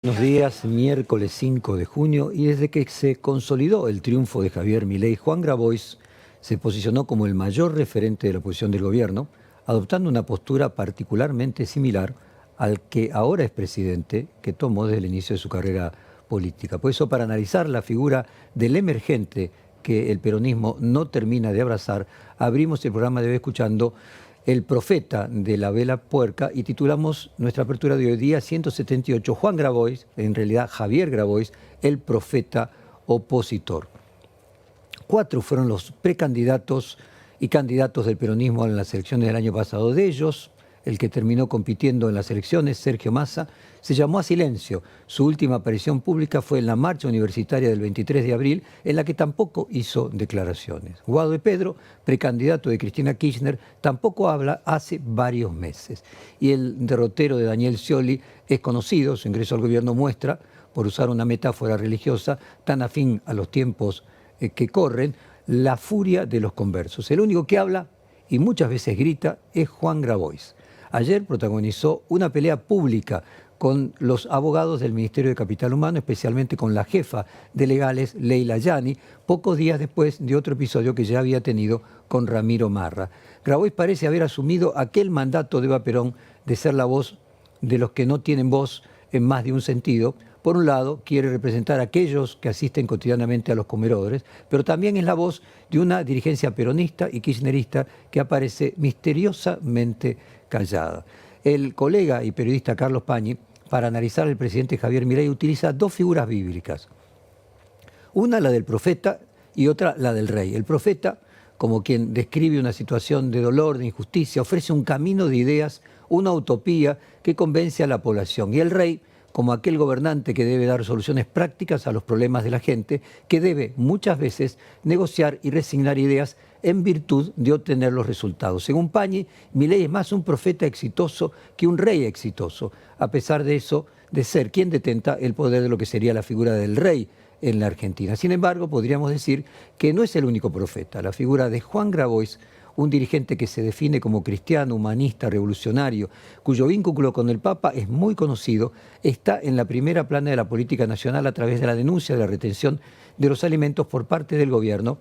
Buenos días, miércoles 5 de junio, y desde que se consolidó el triunfo de Javier Milei, Juan Grabois se posicionó como el mayor referente de la oposición del gobierno, adoptando una postura particularmente similar al que ahora es presidente, que tomó desde el inicio de su carrera política. Por eso, para analizar la figura del emergente que el peronismo no termina de abrazar, abrimos el programa de hoy escuchando El profeta de la vela puerca y titulamos nuestra apertura de hoy día 178, Juan Grabois, en realidad Javier Grabois, el profeta opositor. 4 fueron los precandidatos y candidatos del peronismo en las elecciones del año pasado. De ellos, el que terminó compitiendo en las elecciones, Sergio Massa, se llamó a silencio. Su última aparición pública fue en la marcha universitaria del 23 de abril, en la que tampoco hizo declaraciones. Guado de Pedro, precandidato de Cristina Kirchner, tampoco habla hace varios meses. Y el derrotero de Daniel Scioli es conocido, su ingreso al gobierno muestra, por usar una metáfora religiosa tan afín a los tiempos que corren, la furia de los conversos. El único que habla y muchas veces grita es Juan Grabois. Ayer protagonizó una pelea pública con los abogados del Ministerio de Capital Humano, especialmente con la jefa de legales, Leila Yani, pocos días después de otro episodio que ya había tenido con Ramiro Marra. Grabois parece haber asumido aquel mandato de Eva Perón de ser la voz de los que no tienen voz en más de un sentido. Por un lado, quiere representar a aquellos que asisten cotidianamente a los comedores, pero también es la voz de una dirigencia peronista y kirchnerista que aparece misteriosamente callada. El colega y periodista Carlos Pañi, para analizar al presidente Javier Milei, utiliza 2 figuras bíblicas. Una, la del profeta, y otra, la del rey. El profeta, como quien describe una situación de dolor, de injusticia, ofrece un camino de ideas, una utopía que convence a la población. Y el rey, como aquel gobernante que debe dar soluciones prácticas a los problemas de la gente, que debe muchas veces negociar y resignar ideas en virtud de obtener los resultados. Según Pañi, Milei es más un profeta exitoso que un rey exitoso, a pesar de eso, de ser quien detenta el poder de lo que sería la figura del rey en la Argentina. Sin embargo, podríamos decir que no es el único profeta. La figura de Juan Grabois, un dirigente que se define como cristiano, humanista, revolucionario, cuyo vínculo con el Papa es muy conocido, está en la primera plana de la política nacional a través de la denuncia de la retención de los alimentos por parte del gobierno,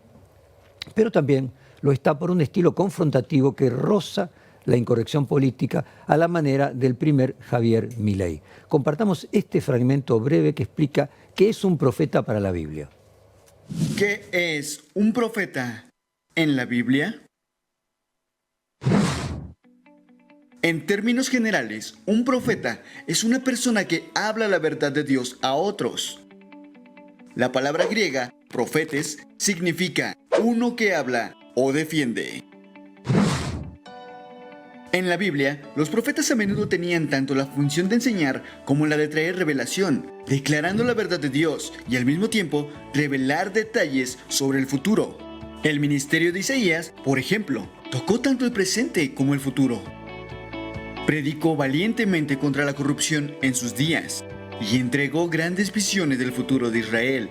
pero también lo está por un estilo confrontativo que roza la incorrección política a la manera del primer Javier Milei. Compartamos este fragmento breve que explica qué es un profeta para la Biblia. ¿Qué es un profeta en la Biblia? En términos generales, un profeta es una persona que habla la verdad de Dios a otros. La palabra griega, profetes, significa uno que habla o defiende. En la Biblia, los profetas a menudo tenían tanto la función de enseñar como la de traer revelación, declarando la verdad de Dios y al mismo tiempo revelar detalles sobre el futuro. El ministerio de Isaías, por ejemplo, tocó tanto el presente como el futuro. Predicó valientemente contra la corrupción en sus días y entregó grandes visiones del futuro de Israel.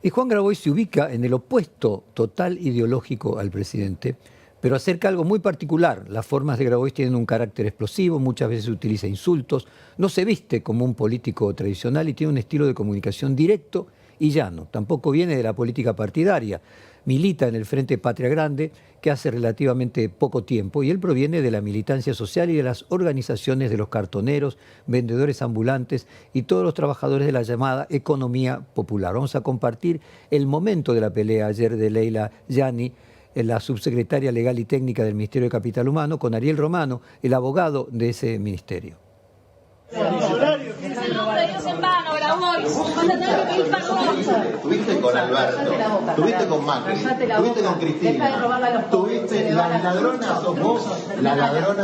Y Juan Grabois se ubica en el opuesto total ideológico al presidente, pero acerca algo muy particular. Las formas de Grabois tienen un carácter explosivo, muchas veces utiliza insultos, no se viste como un político tradicional y tiene un estilo de comunicación directo y llano. Tampoco viene de la política partidaria. Milita en el Frente Patria Grande, que hace relativamente poco tiempo, y él proviene de la militancia social y de las organizaciones de los cartoneros, vendedores ambulantes y todos los trabajadores de la llamada economía popular. Vamos a compartir el momento de la pelea ayer de Leila Yani, la subsecretaria legal y técnica del Ministerio de Capital Humano, con Ariel Romano, el abogado de ese ministerio. Tuviste con Alberto, tuviste con Macri, tuviste con Cristina, tuviste las ladronas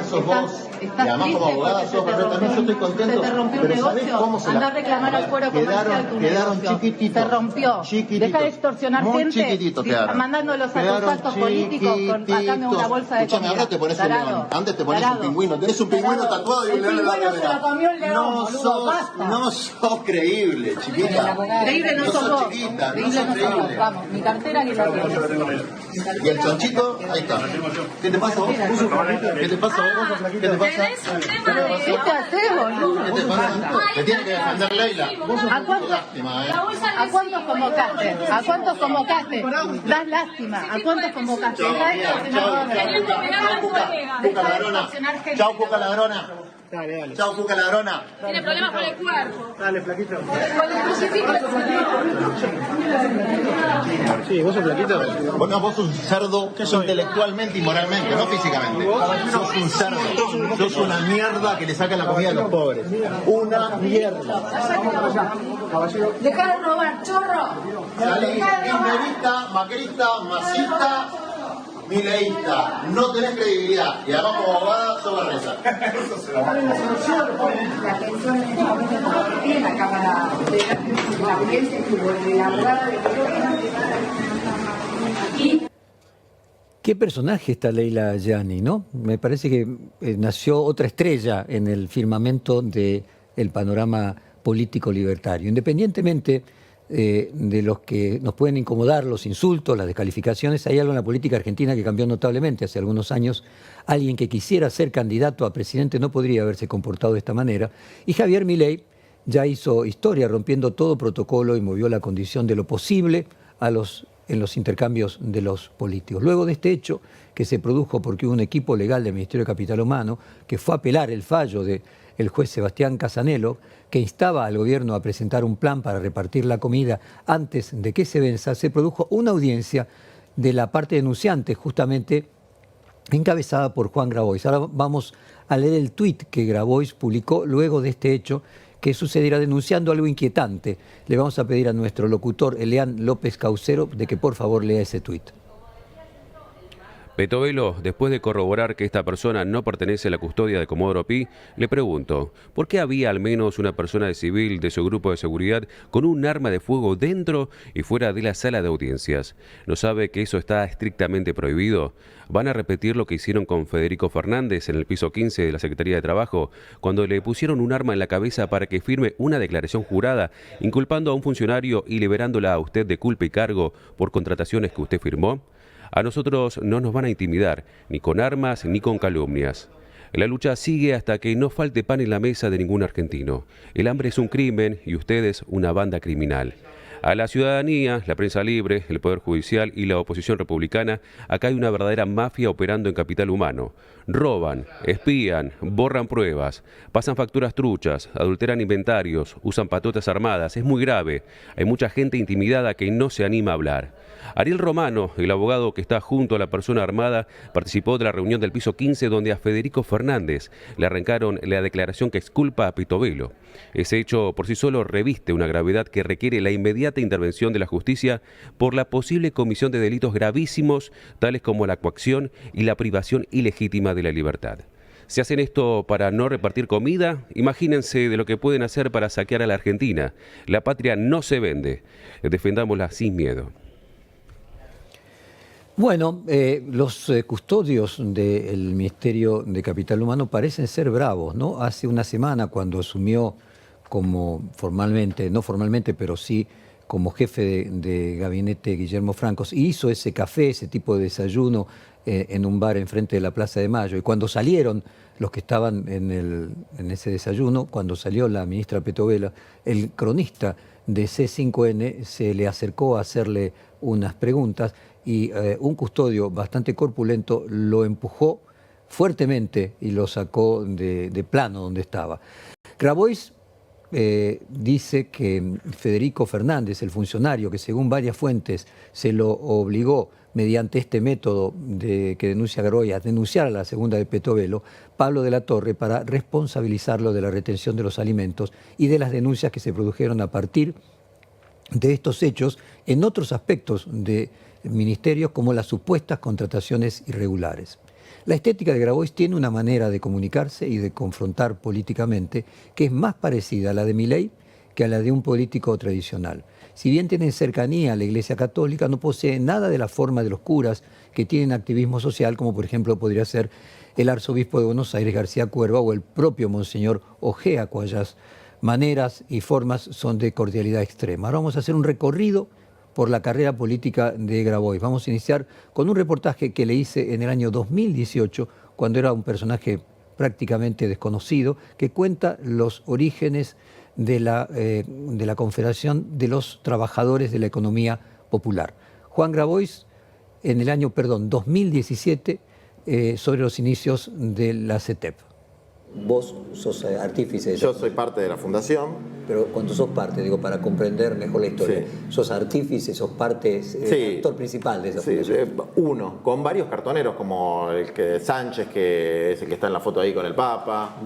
sos vos, y además como abogada sos perfectamente, yo estoy contento, pero ¿sabés cómo se Andá a reclamar al fuero comercial tu quedaron negocio. chiquititos, Se rompió. Deja de extorsionar muy gente chiquititos quedaron. mandándolos a tus actos políticos a cambio de una bolsa de Escuchame, comida. ahora te pones un león, antes te pones un pingüino, tenés un pingüino tatuado y el un león en la pingüino se lo comió el león, boludo, basta. No sos creíble, chiquita. Creíble no sos vos. Chiquita, no Creíble sos no sos vos. creíble. Vamos, mi cartera que la tienes. Y el chonchito, ahí está. ¿Qué te pasa vos? ¿Qué te pasa vos? ¿Qué te pasa ¿Qué ¿Qué haces, boludo? te pasa? Te tiene que defender Leila. Lástima, ¿A cuántos convocaste? ¿A cuántos convocaste? Das lástima. ¿A cuántos convocaste? Cuca ladrona. Chau, Cuca ladrona. Dale. Chau, Cuca ladrona. Tiene problemas con el cuerpo. Dale, flaquito. Con el crucifijo. Sí, vos sos flaquito. Vos sos un cerdo intelectualmente y moralmente, no físicamente. Sos un cerdo. Sos una mierda que le saca la comida a los pobres. Una mierda. Deja de robar, chorro. Salís kirchnerista, macrista, masista, mileísta. No tenés credibilidad. Y además como abogada sos barresa. La atención en este momento que tiene la Cámara de la audiencia estuvo de la abogada de y Qué personaje esta Leila Gianni, ¿no? Me parece que nació otra estrella en el firmamento del panorama político libertario. Independientemente de los que nos pueden incomodar, los insultos, las descalificaciones, hay algo en la política argentina que cambió notablemente. Hace algunos años, alguien que quisiera ser candidato a presidente no podría haberse comportado de esta manera. Y Javier Milei ya hizo historia rompiendo todo protocolo y movió la condición de lo posible en los intercambios de los políticos. Luego de este hecho, que se produjo porque hubo un equipo legal del Ministerio de Capital Humano que fue a apelar el fallo del juez Sebastián Casanello, que instaba al gobierno a presentar un plan para repartir la comida antes de que se venza, se produjo una audiencia de la parte denunciante, justamente encabezada por Juan Grabois. Ahora vamos a leer el tuit que Grabois publicó luego de este hecho que sucediera, denunciando algo inquietante. Le vamos a pedir a nuestro locutor, Elian López Caucero, de que por favor lea ese tuit. Petovelo, después de corroborar que esta persona no pertenece a la custodia de Comodoro Pi, le pregunto, ¿por qué había al menos una persona de civil de su grupo de seguridad con un arma de fuego dentro y fuera de la sala de audiencias? ¿No sabe que eso está estrictamente prohibido? ¿Van a repetir lo que hicieron con Federico Fernández en el piso 15 de la Secretaría de Trabajo, cuando le pusieron un arma en la cabeza para que firme una declaración jurada, inculpando a un funcionario y liberándola a usted de culpa y cargo por contrataciones que usted firmó? A nosotros no nos van a intimidar, ni con armas ni con calumnias. La lucha sigue hasta que no falte pan en la mesa de ningún argentino. El hambre es un crimen y ustedes una banda criminal. A la ciudadanía, la prensa libre, el Poder Judicial y la oposición republicana, acá hay una verdadera mafia operando en capital humano. Roban, espían, borran pruebas, pasan facturas truchas, adulteran inventarios, usan patotas armadas. Es muy grave. Hay mucha gente intimidada que no se anima a hablar. Ariel Romano, el abogado que está junto a la persona armada, participó de la reunión del piso 15 donde a Federico Fernández le arrancaron la declaración que exculpa a Petovelo. Ese hecho por sí solo reviste una gravedad que requiere la inmediata intervención de la justicia por la posible comisión de delitos gravísimos, tales como la coacción y la privación ilegítima de la libertad. Si hacen esto para no repartir comida, imagínense de lo que pueden hacer para saquear a la Argentina. La patria no se vende. Defendámosla sin miedo. Bueno, los custodios del Ministerio de Capital Humano parecen ser bravos, ¿no? Hace una semana, cuando asumió como formalmente, no formalmente, pero sí como jefe de gabinete Guillermo Francos, hizo ese café, ese tipo de desayuno en un bar enfrente de la Plaza de Mayo. Y cuando salieron los que estaban en ese desayuno, cuando salió la ministra Petovelo, el cronista de C5N se le acercó a hacerle unas preguntas y un custodio bastante corpulento lo empujó fuertemente y lo sacó de plano donde estaba. Grabois dice que Federico Fernández, el funcionario que según varias fuentes se lo obligó mediante este método que denuncia Grabois a denunciar a la segunda de Petovelo, Pablo de la Torre, para responsabilizarlo de la retención de los alimentos y de las denuncias que se produjeron a partir de estos hechos en otros aspectos de ministerios, como las supuestas contrataciones irregulares. La estética de Grabois tiene una manera de comunicarse y de confrontar políticamente que es más parecida a la de Milei que a la de un político tradicional. Si bien tienen cercanía a la Iglesia Católica, no posee nada de la forma de los curas que tienen activismo social, como por ejemplo podría ser el arzobispo de Buenos Aires, García Cuerva, o el propio Monseñor Ojea, cuyas maneras y formas son de cordialidad extrema. Ahora vamos a hacer un recorrido por la carrera política de Grabois. Vamos a iniciar con un reportaje que le hice en el año 2018, cuando era un personaje prácticamente desconocido, que cuenta los orígenes de la Confederación de los Trabajadores de la Economía Popular. Juan Grabois, en el año 2017, sobre los inicios de la CETEP. Vos sos artífice de Yo soy parte de la fundación. Pero cuando sos parte, digo, para comprender mejor la historia, Sí. sos artífice, sos parte, Sí. actor principal de esa Sí, fundación. uno, con varios cartoneros, como el que Sánchez, que es el que está en la foto ahí con el Papa,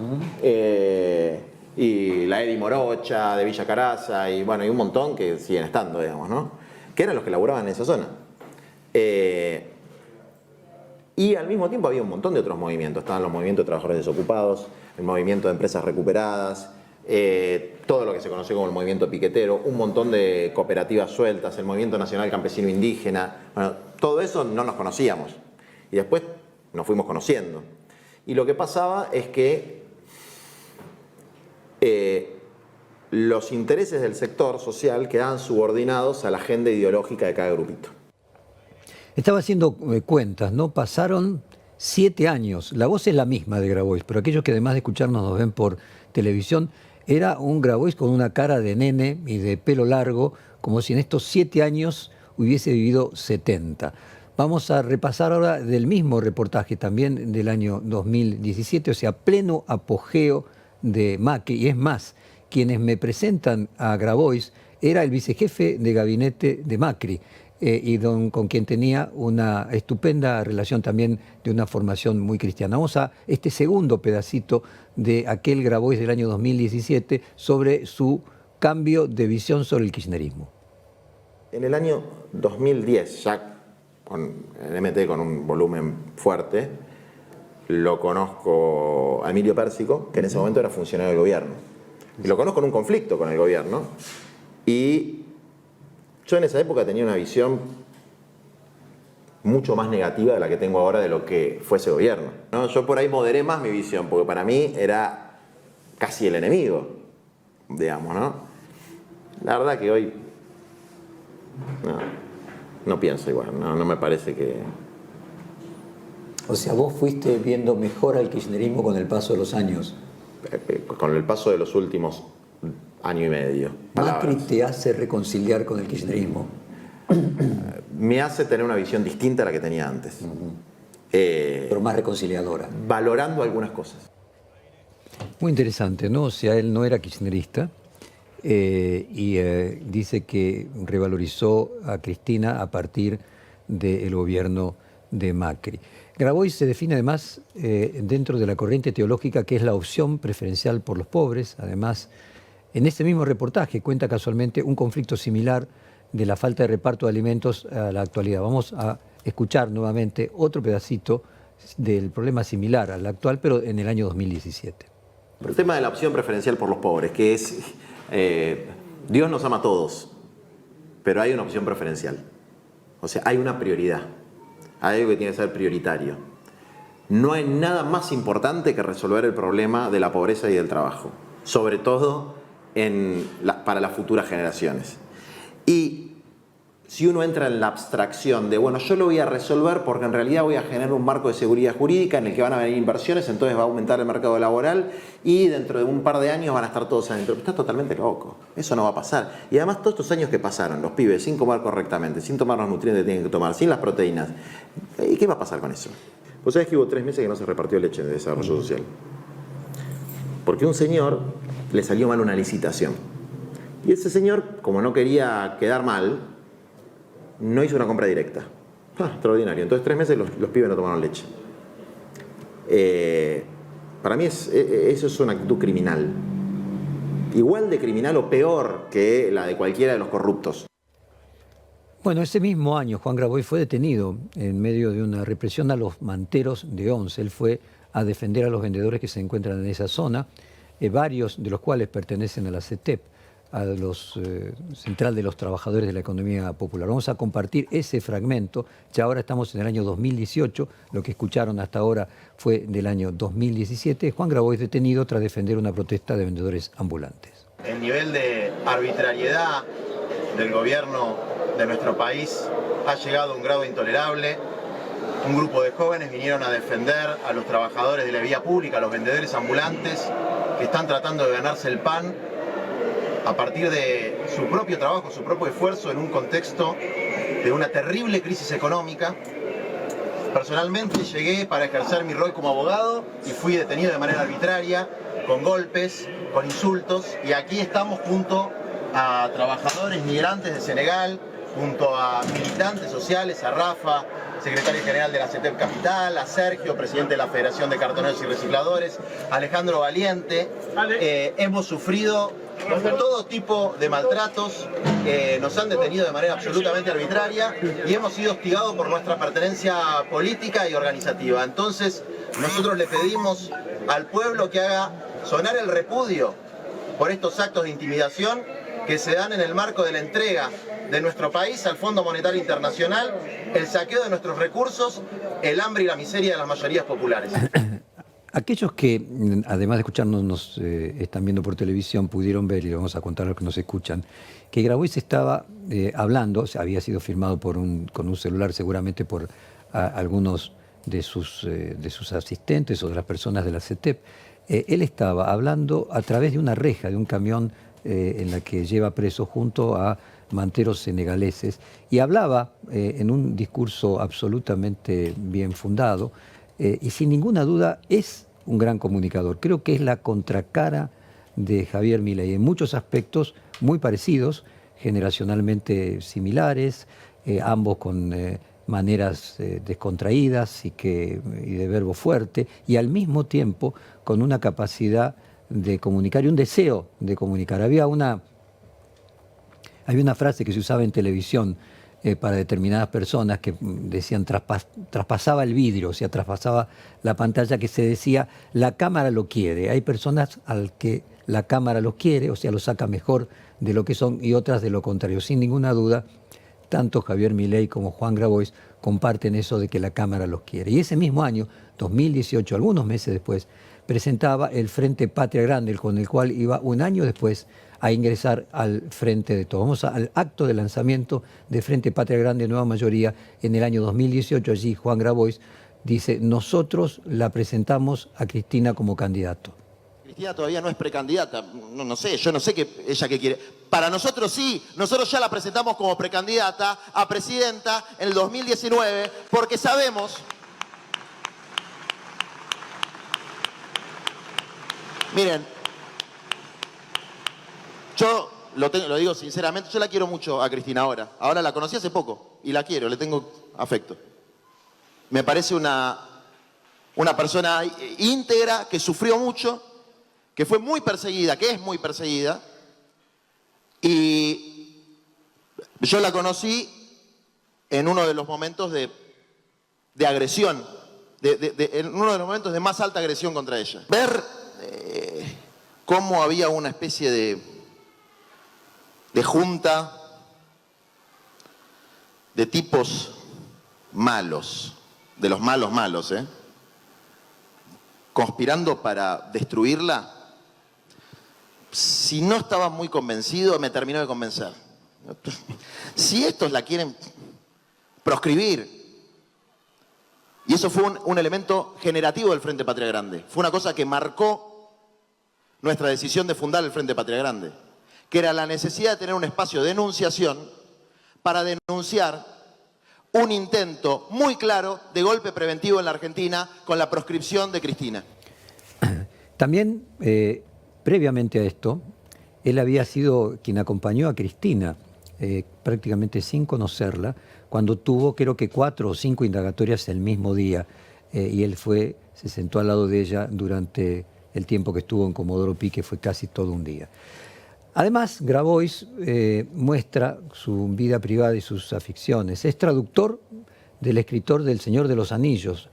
y la Edi Morocha de Villa Caraza, y bueno, y un montón que siguen estando, digamos, ¿no? Que eran los que laburaban en esa zona. Y al mismo tiempo había un montón de otros movimientos. Estaban los movimientos de trabajadores desocupados, el movimiento de empresas recuperadas, todo lo que se conoció como el movimiento piquetero, un montón de cooperativas sueltas, el movimiento nacional campesino indígena. Bueno, todo eso no nos conocíamos. Y después nos fuimos conociendo. Y lo que pasaba es que los intereses del sector social quedaban subordinados a la agenda ideológica de cada grupito. Estaba haciendo cuentas, ¿no? Pasaron 7 años. La voz es la misma de Grabois, pero aquellos que además de escucharnos nos ven por televisión, era un Grabois con una cara de nene y de pelo largo, como si en estos 7 años hubiese vivido 70. Vamos a repasar ahora del mismo reportaje, también del año 2017, o sea, pleno apogeo de Macri. Y es más, quienes me presentan a Grabois era el vicejefe de gabinete de Macri, con quien tenía una estupenda relación también de una formación muy cristiana. Vamos a este segundo pedacito de aquel Grabois del año 2017 sobre su cambio de visión sobre el kirchnerismo. En el año 2010, ya con el MT con un volumen fuerte, lo conozco a Emilio Pérsico, que en ese momento era funcionario del gobierno. Y lo conozco en un conflicto con el gobierno. Y yo en esa época tenía una visión mucho más negativa de la que tengo ahora de lo que fue ese gobierno, ¿no? Yo por ahí moderé más mi visión, porque para mí era casi el enemigo, digamos, ¿no? La verdad que hoy no pienso igual, no me parece que... O sea, vos fuiste viendo mejor al kirchnerismo con el paso de los años. Con el paso de los últimos año y medio. Macri te hace reconciliar con el kirchnerismo. Me hace tener una visión distinta a la que tenía antes. Pero más reconciliadora. Valorando algunas cosas. Muy interesante, ¿no? O sea, él no era kirchnerista y dice que revalorizó a Cristina a partir del gobierno de Macri. Grabois se define además dentro de la corriente teológica que es la opción preferencial por los pobres. Además, en este mismo reportaje cuenta casualmente un conflicto similar de la falta de reparto de alimentos a la actualidad. Vamos a escuchar nuevamente otro pedacito del problema similar al actual, pero en el año 2017. El tema de la opción preferencial por los pobres, que es Dios nos ama a todos, pero hay una opción preferencial. O sea, hay una prioridad. Hay algo que tiene que ser prioritario. No hay nada más importante que resolver el problema de la pobreza y del trabajo, sobre todo para las futuras generaciones. Y si uno entra en la abstracción de, bueno, yo lo voy a resolver porque en realidad voy a generar un marco de seguridad jurídica en el que van a venir inversiones, entonces va a aumentar el mercado laboral y dentro de un par de años van a estar todos adentro. Está totalmente loco. Eso no va a pasar. Y además todos estos años que pasaron, los pibes sin comer correctamente, sin tomar los nutrientes que tienen que tomar, sin las proteínas, ¿y qué va a pasar con eso? Vos sabés que hubo 3 meses que no se repartió leche de desarrollo social. Porque a un señor le salió mal una licitación. Y ese señor, como no quería quedar mal, no hizo una compra directa. Extraordinario. Entonces 3 meses los pibes no tomaron leche. Para mí eso es una actitud criminal. Igual de criminal o peor que la de cualquiera de los corruptos. Bueno, ese mismo año Juan Grabois fue detenido en medio de una represión a los manteros de Once. Él fue a defender a los vendedores que se encuentran en esa zona, varios de los cuales pertenecen a la CETEP, a los Central de los Trabajadores de la Economía Popular. Vamos a compartir ese fragmento. Ya ahora estamos en el año 2018. Lo que escucharon hasta ahora fue del año 2017. Juan Grabois detenido tras defender una protesta de vendedores ambulantes. El nivel de arbitrariedad del gobierno de nuestro país ha llegado a un grado intolerable. un grupo de jóvenes vinieron a defender a los trabajadores de la vía pública, a los vendedores ambulantes que están tratando de ganarse el pan a partir de su propio trabajo, su propio esfuerzo en un contexto de una terrible crisis económica. Personalmente llegué para ejercer mi rol como abogado y fui detenido de manera arbitraria, con golpes, con insultos, y aquí estamos junto a trabajadores migrantes de Senegal, junto a militantes sociales, a Rafa, secretario general de la CETEP Capital, a Sergio, presidente de la Federación de Cartoneros y Recicladores, a Alejandro Valiente. Hemos sufrido todo tipo de maltratos, nos han detenido de manera absolutamente arbitraria y hemos sido hostigados por nuestra pertenencia política y organizativa. Entonces, nosotros le pedimos al pueblo que haga sonar el repudio por estos actos de intimidación que se dan en el marco de la entrega de nuestro país al Fondo Monetario Internacional, el saqueo de nuestros recursos, el hambre y la miseria de las mayorías populares. Aquellos que, además de escucharnos, nos están viendo por televisión, pudieron ver, y le vamos a contar a los que nos escuchan, que Grabois estaba hablando, había sido filmado con un celular seguramente por algunos de sus asistentes o de las personas de la CETEP. Él estaba hablando a través de una reja de un camión en la que lleva preso junto a manteros senegaleses, y hablaba en un discurso absolutamente bien fundado, y sin ninguna duda es un gran comunicador. Creo que es la contracara de Javier Milei, en muchos aspectos muy parecidos, generacionalmente similares, ambos con maneras descontraídas y de verbo fuerte, y al mismo tiempo con una capacidad de comunicar y un deseo de comunicar. Había una frase que se usaba en televisión para determinadas personas que decían traspasaba el vidrio, o sea, traspasaba la pantalla, que se decía la cámara lo quiere. Hay personas al que la cámara los quiere, o sea, los saca mejor de lo que son, y otras de lo contrario. Sin ninguna duda, tanto Javier Milei como Juan Grabois comparten eso de que la cámara los quiere. Y ese mismo año, 2018, algunos meses después, presentaba el Frente Patria Grande, con el cual iba un año después a ingresar al Frente de Todos. Vamos al acto de lanzamiento de Frente Patria Grande, Nueva Mayoría, en el año 2018. Allí Juan Grabois dice: nosotros la presentamos a Cristina como candidato. Cristina todavía no es precandidata, no sé, yo no sé ella qué quiere. Para nosotros sí, nosotros ya la presentamos como precandidata a presidenta en el 2019, porque sabemos... Miren, yo lo digo sinceramente, yo la quiero mucho a Cristina ahora. Ahora la conocí hace poco y la quiero, le tengo afecto. Me parece una persona íntegra, que sufrió mucho, que fue muy perseguida, que es muy perseguida. Y yo la conocí en uno de los momentos de agresión, en uno de los momentos de más alta agresión contra ella. Ver cómo había una especie de junta de tipos malos, de los malos, conspirando para destruirla. Si no estaba muy convencido, me terminó de convencer. Si estos la quieren proscribir, y eso fue un elemento generativo del Frente Patria Grande, fue una cosa que marcó nuestra decisión de fundar el Frente Patria Grande, que era la necesidad de tener un espacio de denunciación para denunciar un intento muy claro de golpe preventivo en la Argentina con la proscripción de Cristina. También, previamente a esto, él había sido quien acompañó a Cristina, prácticamente sin conocerla, cuando tuvo, creo que 4 o 5 indagatorias el mismo día, y él se sentó al lado de ella durante el tiempo que estuvo en Comodoro Pi, que fue casi todo un día. Además, Grabois muestra su vida privada y sus aficiones. Es traductor del escritor del Señor de los Anillos,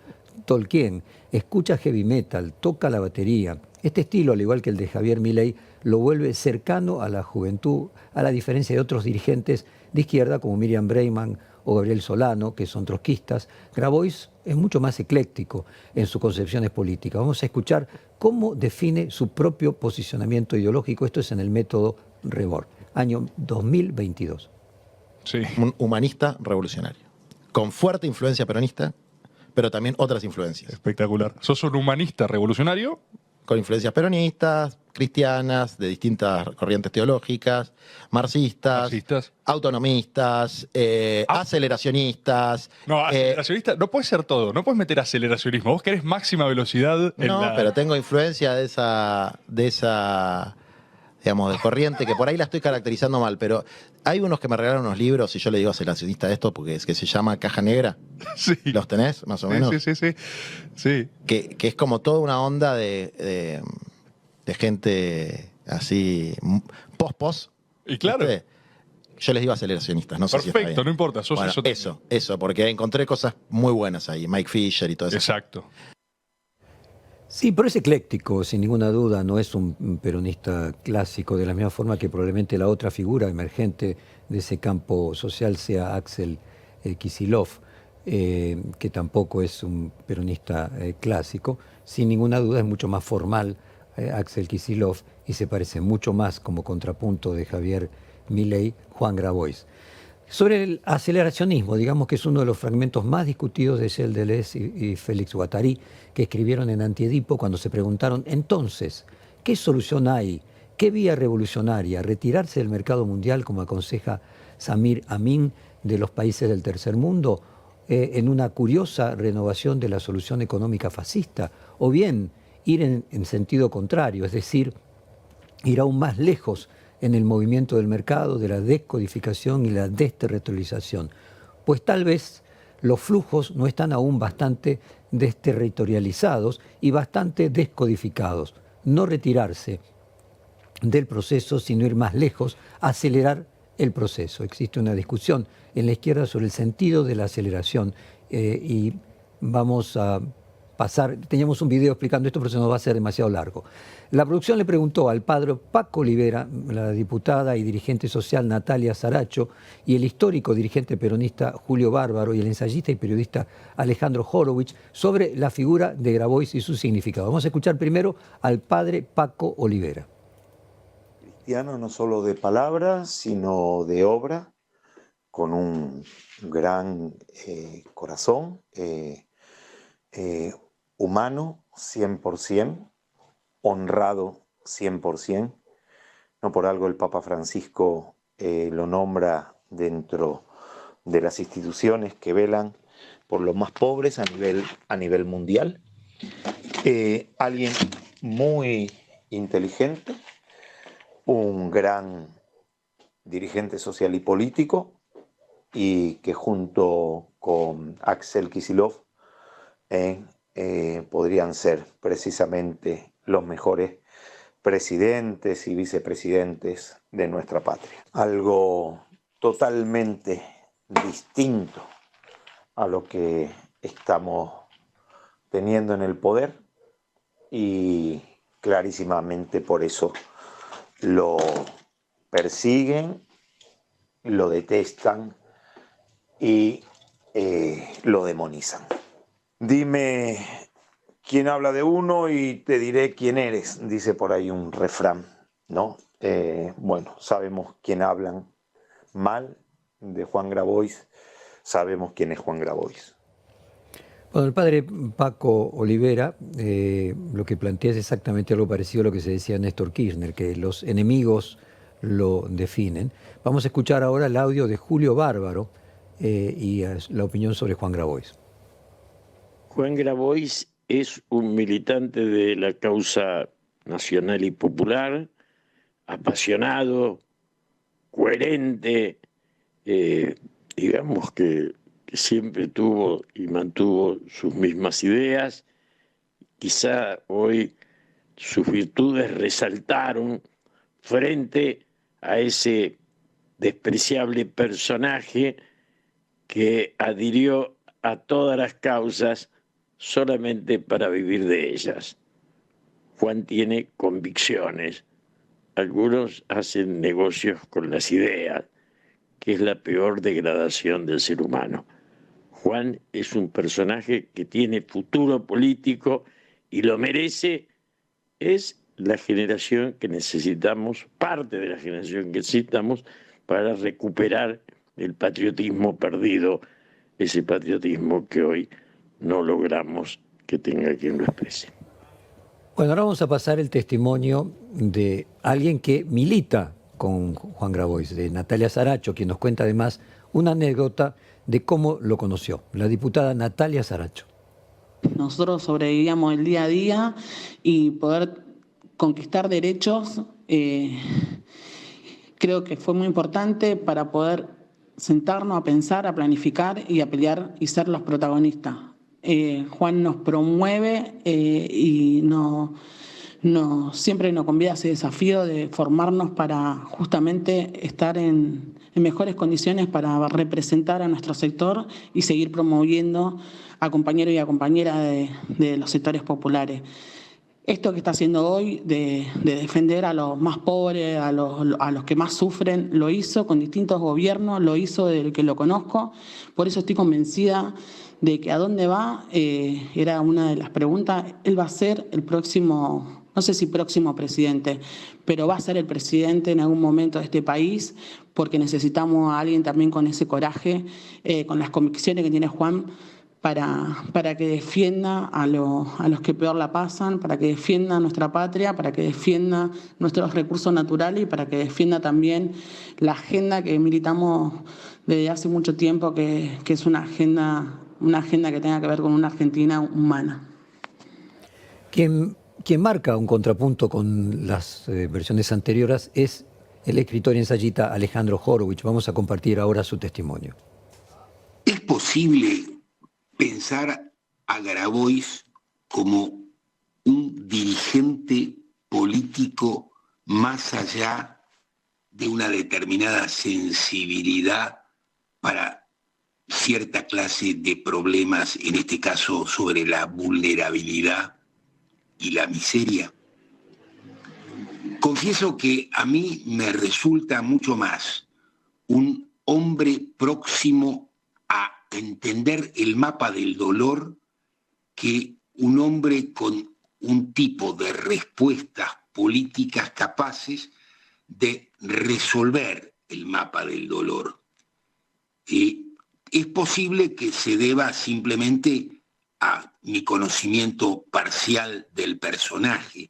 Tolkien. Escucha heavy metal, toca la batería. Este estilo, al igual que el de Javier Milei, lo vuelve cercano a la juventud, a la diferencia de otros dirigentes de izquierda como Miriam Bregman o Gabriel Solano, que son trotskistas. Grabois es mucho más ecléctico en sus concepciones políticas. Vamos a escuchar cómo define su propio posicionamiento ideológico. Esto es en el método Rebord, año 2022. Sí. Un humanista revolucionario, con fuerte influencia peronista, pero también otras influencias. Espectacular. ¿Sos un humanista revolucionario? Con influencias peronistas, cristianas, de distintas corrientes teológicas, marxistas. Autonomistas, aceleracionistas. No, aceleracionista, no puede ser todo, no puedes meter aceleracionismo. Vos querés máxima velocidad en No, pero tengo influencia de esa, digamos, de corriente, que por ahí la estoy caracterizando mal, pero hay unos que me regalaron unos libros, y yo le digo aceleracionista a esto, porque es que se llama Caja Negra. Sí. ¿Los tenés, más o menos? Sí. Que es como toda una onda de gente así, post. Y claro. ¿Viste? Yo les digo aceleracionistas, no sé si está bien. Perfecto, no importa. Sos bueno, eso, porque encontré cosas muy buenas ahí, Mike Fisher y todo eso. Exacto. Sí, pero es ecléctico, sin ninguna duda, no es un peronista clásico, de la misma forma que probablemente la otra figura emergente de ese campo social sea Axel Kicillof, que tampoco es un peronista clásico. Sin ninguna duda es mucho más formal Axel Kicillof y se parece mucho más como contrapunto de Javier Milei, Juan Grabois. Sobre el aceleracionismo, digamos que es uno de los fragmentos más discutidos de Gilles Deleuze y Félix Guattari, que escribieron en Antiedipo cuando se preguntaron, entonces, ¿qué solución hay? ¿Qué vía revolucionaria? ¿Retirarse del mercado mundial, como aconseja Samir Amin, de los países del tercer mundo, en una curiosa renovación de la solución económica fascista? ¿O bien ir en sentido contrario, es decir, ir aún más lejos en el movimiento del mercado, de la descodificación y la desterritorialización? Pues tal vez los flujos no están aún bastante desterritorializados y bastante descodificados. No retirarse del proceso, sino ir más lejos, acelerar el proceso. Existe una discusión en la izquierda sobre el sentido de la aceleración y vamos a pasar, teníamos un video explicando esto, pero se nos va a hacer demasiado largo. La producción le preguntó al padre Paco Olivera, la diputada y dirigente social Natalia Saracho, y el histórico dirigente peronista Julio Bárbaro, y el ensayista y periodista Alejandro Horowitz, sobre la figura de Grabois y su significado. Vamos a escuchar primero al padre Paco Olivera. Cristiano no solo de palabra, sino de obra, con un gran corazón, humano 100%, honrado 100%. No por algo el Papa Francisco lo nombra dentro de las instituciones que velan por los más pobres a nivel mundial. Alguien muy inteligente, un gran dirigente social y político, y que junto con Axel Kicillof podrían ser precisamente los mejores presidentes y vicepresidentes de nuestra patria. Algo totalmente distinto a lo que estamos teniendo en el poder, y clarísimamente por eso lo persiguen, lo detestan y lo demonizan. Dime quién habla de uno y te diré quién eres, dice por ahí un refrán, ¿no? Bueno, sabemos quién hablan mal de Juan Grabois, sabemos quién es Juan Grabois. Bueno, el padre Paco Olivera lo que plantea es exactamente algo parecido a lo que se decía Néstor Kirchner, que los enemigos lo definen. Vamos a escuchar ahora el audio de Julio Bárbaro y la opinión sobre Juan Grabois. Juan Grabois es un militante de la causa nacional y popular, apasionado, coherente, digamos que siempre tuvo y mantuvo sus mismas ideas. Quizá hoy sus virtudes resaltaron frente a ese despreciable personaje que adhirió a todas las causas solamente para vivir de ellas. Juan tiene convicciones. Algunos hacen negocios con las ideas, que es la peor degradación del ser humano. Juan es un personaje que tiene futuro político y lo merece. Es la generación que necesitamos, parte de la generación que necesitamos para recuperar el patriotismo perdido, ese patriotismo que hoy no logramos que tenga quien lo exprese. Bueno, ahora vamos a pasar el testimonio de alguien que milita con Juan Grabois, de Natalia Saracho, quien nos cuenta además una anécdota de cómo lo conoció, la diputada Natalia Saracho. Nosotros sobrevivíamos el día a día y poder conquistar derechos creo que fue muy importante para poder sentarnos a pensar, a planificar y a pelear y ser los protagonistas. Juan nos promueve y siempre nos convida a ese desafío de formarnos para justamente estar en mejores condiciones para representar a nuestro sector y seguir promoviendo a compañeros y a compañeras de los sectores populares. Esto que está haciendo hoy de defender a los más pobres, a los que más sufren, lo hizo con distintos gobiernos, lo hizo desde que lo conozco, por eso estoy convencida de que a dónde va, era una de las preguntas. Él va a ser el próximo, no sé si próximo presidente, pero va a ser el presidente en algún momento de este país, porque necesitamos a alguien también con ese coraje, con las convicciones que tiene Juan, para que defienda a los que peor la pasan, para que defienda nuestra patria, para que defienda nuestros recursos naturales y para que defienda también la agenda que militamos desde hace mucho tiempo, que es una agenda que tenga que ver con una Argentina humana. Quien marca un contrapunto con las versiones anteriores es el escritor y ensayista Alejandro Horowitz. Vamos a compartir ahora su testimonio. ¿Es posible pensar a Grabois como un dirigente político más allá de una determinada sensibilidad para cierta clase de problemas, en este caso sobre la vulnerabilidad y la miseria? Confieso que a mí me resulta mucho más un hombre próximo a entender el mapa del dolor que un hombre con un tipo de respuestas políticas capaces de resolver el mapa del dolor. Es posible que se deba simplemente a mi conocimiento parcial del personaje,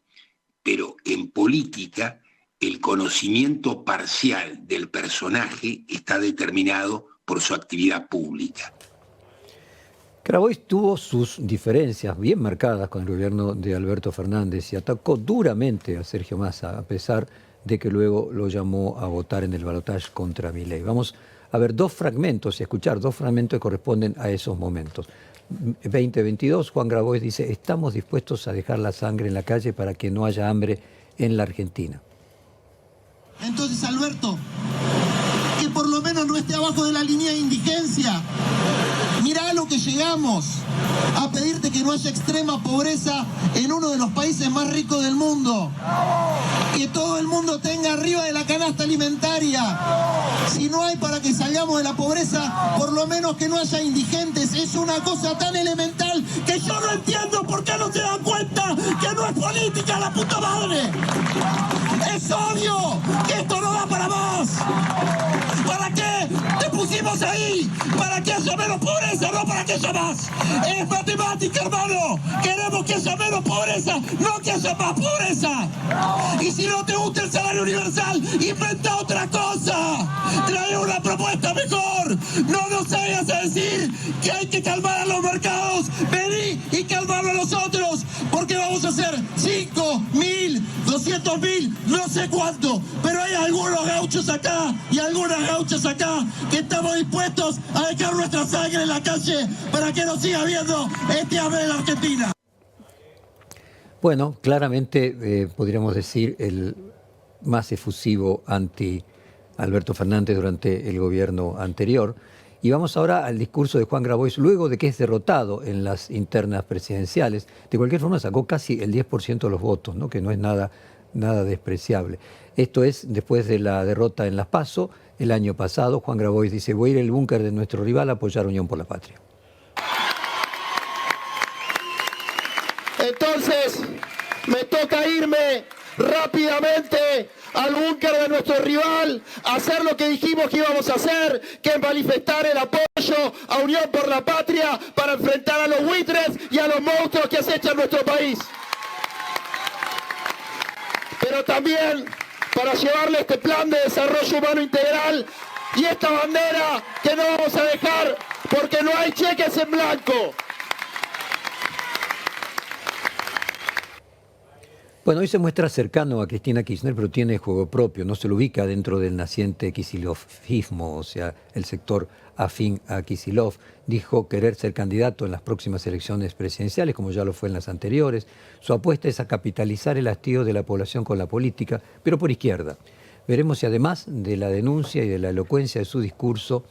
pero en política el conocimiento parcial del personaje está determinado por su actividad pública. Grabois tuvo sus diferencias bien marcadas con el gobierno de Alberto Fernández y atacó duramente a Sergio Massa, a pesar de que luego lo llamó a votar en el balotaje contra Milei. Vamos a ver dos fragmentos y escuchar dos fragmentos que corresponden a esos momentos. 2022, Juan Grabois dice: estamos dispuestos a dejar la sangre en la calle para que no haya hambre en la Argentina. Entonces, Alberto, que por lo menos no esté abajo de la línea de indigencia. Mirá a lo que llegamos, a pedirte que no haya extrema pobreza en uno de los países más ricos del mundo. Que todo el mundo tenga arriba de la canasta alimentaria. Si no hay para que salgamos de la pobreza, por lo menos que no haya indigentes. Es una cosa tan elemental que yo no entiendo por qué no se dan cuenta que no es política, la puta madre. Es obvio que esto no da para más. ¿Para qué te pusimos ahí? ¿Para que haya menos pobreza? No para que haya más. Es matemática, hermano. Queremos que haya menos pobreza, no que haya más pobreza. Y si no te gusta el salario universal, inventa otra cosa. Trae una propuesta mejor. No nos vayas a decir que hay que calmar a los mercados. Vení y calmarlo a nosotros, porque vamos a hacer 5.000, 200.000, no sé cuánto. Pero hay algunos gauchos acá y algunas gauchas acá que estamos dispuestos a dejar nuestra sangre en la calle para que nos siga viendo este hambre en la Argentina. Bueno, claramente podríamos decir el más efusivo anti Alberto Fernández durante el gobierno anterior. Y vamos ahora al discurso de Juan Grabois luego de que es derrotado en las internas presidenciales. De cualquier forma sacó casi el 10% de los votos, ¿no? Que no es nada despreciable. Esto es después de la derrota en las PASO el año pasado. Juan Grabois dice: voy a ir al búnker de nuestro rival a apoyar Unión por la Patria. Entonces, me toca irme rápidamente al búnker de nuestro rival, hacer lo que dijimos que íbamos a hacer, que es manifestar el apoyo a Unión por la Patria para enfrentar a los buitres y a los monstruos que acechan nuestro país. Pero también para llevarle este plan de desarrollo humano integral y esta bandera que no vamos a dejar porque no hay cheques en blanco. Bueno, hoy se muestra cercano a Cristina Kirchner, pero tiene juego propio, no se lo ubica dentro del naciente kicillovismo, o sea, el sector afín a Kicillof. Dijo querer ser candidato en las próximas elecciones presidenciales, como ya lo fue en las anteriores. Su apuesta es a capitalizar el hastío de la población con la política, pero por izquierda. Veremos si además de la denuncia y de la elocuencia de su discurso,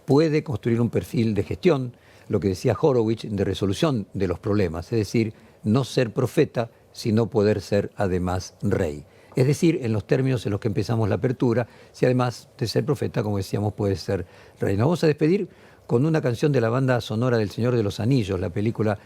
puede construir un perfil de gestión, lo que decía Horowitz, de resolución de los problemas, es decir, no ser profeta, sino poder ser además rey. Es decir, en los términos en los que empezamos la apertura, si además de ser profeta, como decíamos, puede ser rey. Nos vamos a despedir con una canción de la banda sonora del Señor de los Anillos, la película